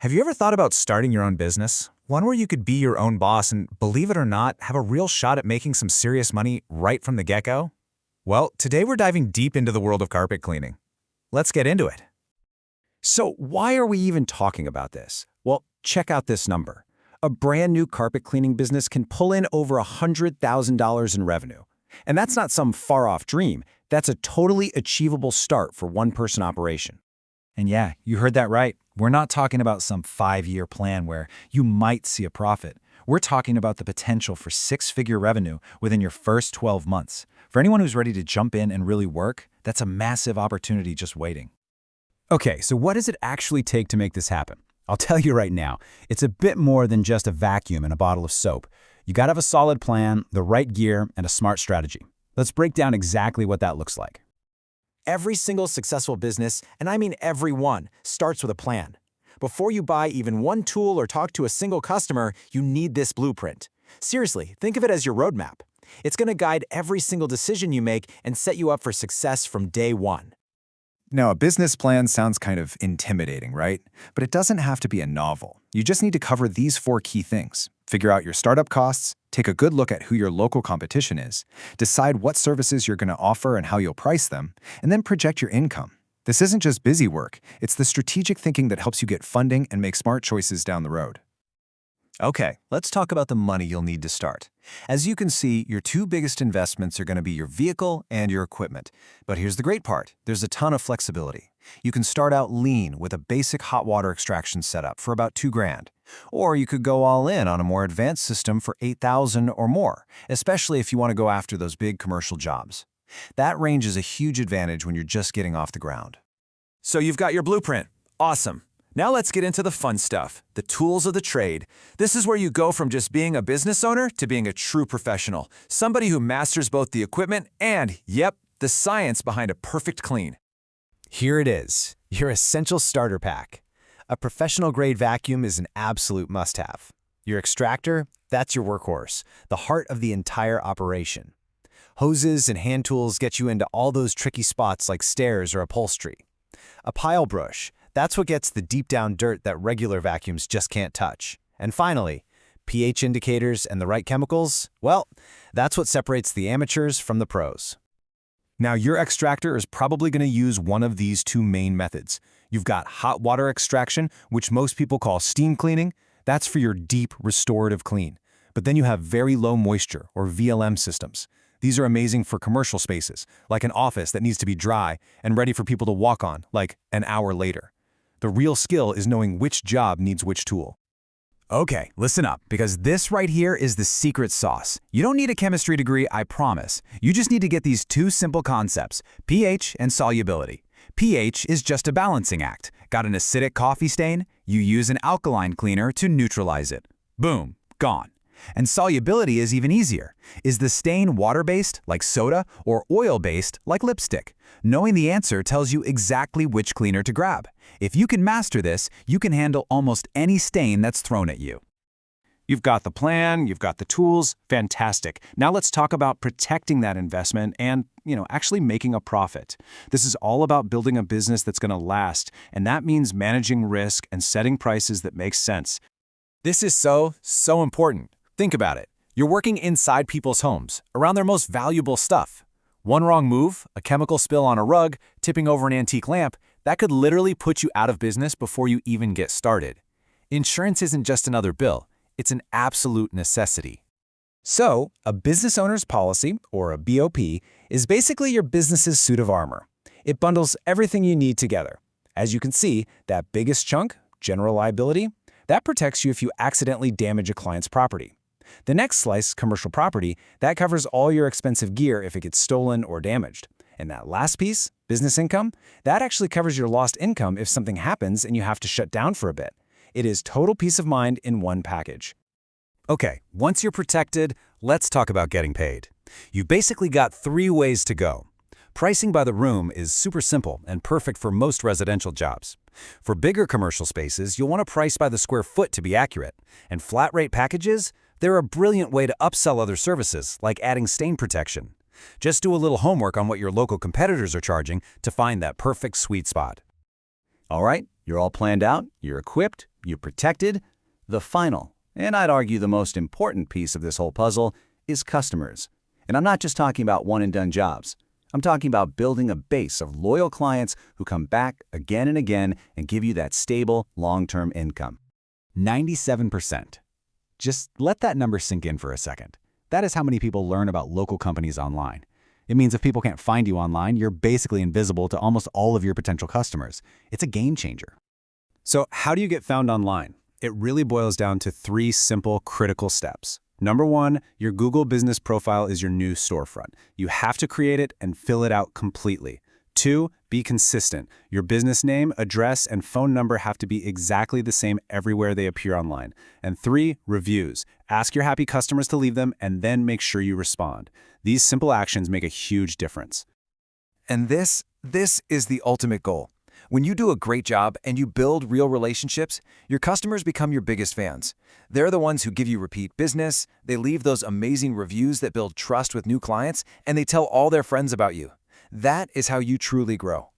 Have you ever thought about starting your own business? One where you could be your own boss and, believe it or not, have a real shot at making some serious money right from the get-go? Well, today we're diving deep into the world of carpet cleaning. Let's get into it. So why are we even talking about this? Well, check out this number. A brand new carpet cleaning business can pull in over $100,000 in revenue. And that's not some far-off dream. That's a totally achievable start for one-person operation. And yeah, you heard that right. We're not talking about some 5-year plan where you might see a profit. We're talking about the potential for 6-figure revenue within your first 12 months. For anyone who's ready to jump in and really work, that's a massive opportunity just waiting. Okay, so what does it actually take to make this happen? I'll tell you right now, it's a bit more than just a vacuum and a bottle of soap. You gotta have a solid plan, the right gear, and a smart strategy. Let's break down exactly what that looks like. Every single successful business, and I mean every one, starts with a plan. Before you buy even one tool or talk to a single customer, you need this blueprint. Seriously, think of it as your roadmap. It's going to guide every single decision you make and set you up for success from day one. Now, a business plan sounds kind of intimidating, right? But it doesn't have to be a novel. You just need to cover these 4 key things. Figure out your startup costs, take a good look at who your local competition is, decide what services you're going to offer and how you'll price them, and then project your income. This isn't just busy work, it's the strategic thinking that helps you get funding and make smart choices down the road. Okay, let's talk about the money you'll need to start. As you can see, your 2 biggest investments are going to be your vehicle and your equipment. But here's the great part. There's a ton of flexibility. You can start out lean with a basic hot water extraction setup for about $2,000. Or you could go all in on a more advanced system for $8,000 or more, especially if you want to go after those big commercial jobs. That range is a huge advantage when you're just getting off the ground. So you've got your blueprint. Awesome. Now let's get into the fun stuff, the tools of the trade. This is where you go from just being a business owner to being a true professional, somebody who masters both the equipment and, yep, the science behind a perfect clean. Here it is, your essential starter pack. A professional-grade vacuum is an absolute must-have. Your extractor, that's your workhorse, the heart of the entire operation. Hoses and hand tools get you into all those tricky spots like stairs or upholstery. A pile brush, that's what gets the deep-down dirt that regular vacuums just can't touch. And finally, pH indicators and the right chemicals, well, that's what separates the amateurs from the pros. Now, your extractor is probably going to use one of these 2 main methods. You've got hot water extraction, which most people call steam cleaning. That's for your deep, restorative clean. But then you have very low moisture, or VLM systems. These are amazing for commercial spaces, like an office that needs to be dry and ready for people to walk on, like an hour later. The real skill is knowing which job needs which tool. Okay, listen up, because this right here is the secret sauce. You don't need a chemistry degree, I promise. You just need to get these 2 simple concepts, pH and solubility. pH is just a balancing act. Got an acidic coffee stain? You use an alkaline cleaner to neutralize it. Boom, gone. And solubility is even easier. Is the stain water-based, like soda, or oil-based, like lipstick? Knowing the answer tells you exactly which cleaner to grab. If you can master this, you can handle almost any stain that's thrown at you. You've got the plan, you've got the tools, fantastic. Now let's talk about protecting that investment and, actually making a profit. This is all about building a business that's going to last, and that means managing risk and setting prices that make sense. This is so important. Think about it. You're working inside people's homes, around their most valuable stuff. One wrong move, a chemical spill on a rug, tipping over an antique lamp, that could literally put you out of business before you even get started. Insurance isn't just another bill, it's an absolute necessity. So, a business owner's policy, or a BOP, is basically your business's suit of armor. It bundles everything you need together. As you can see, that biggest chunk, general liability, that protects you if you accidentally damage a client's property. The next slice, commercial property, that covers all your expensive gear if it gets stolen or damaged. And that last piece, business income, that actually covers your lost income if something happens and you have to shut down for a bit. It is total peace of mind in one package. Okay, once you're protected, let's talk about getting paid. You've basically got 3 ways to go. Pricing by the room is super simple and perfect for most residential jobs. For bigger commercial spaces, you'll want to price by the square foot to be accurate. And flat rate packages, they're a brilliant way to upsell other services, like adding stain protection. Just do a little homework on what your local competitors are charging to find that perfect sweet spot. All right, You're all planned out, you're equipped, you're protected. The final, and I'd argue the most important piece of this whole puzzle, is customers. And I'm not just talking about one-and-done jobs. I'm talking about building a base of loyal clients who come back again and again and give you that stable, long-term income. 97%. Just let that number sink in for a second. That is how many people learn about local companies online. It means if people can't find you online, you're basically invisible to almost all of your potential customers. It's a game changer. So how do you get found online? It really boils down to 3 simple, critical steps. Number 1, your Google business profile is your new storefront. You have to create it and fill it out completely. 2, be consistent. Your business name, address, and phone number have to be exactly the same everywhere they appear online. And 3, reviews. Ask your happy customers to leave them and then make sure you respond. These simple actions make a huge difference. And this is the ultimate goal. When you do a great job and you build real relationships, your customers become your biggest fans. They're the ones who give you repeat business, they leave those amazing reviews that build trust with new clients, and they tell all their friends about you. That is how you truly grow.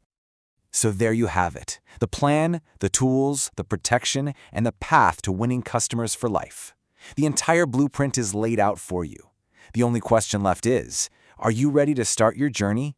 So there you have it. The plan, the tools, the protection, and the path to winning customers for life. The entire blueprint is laid out for you. The only question left is, are you ready to start your journey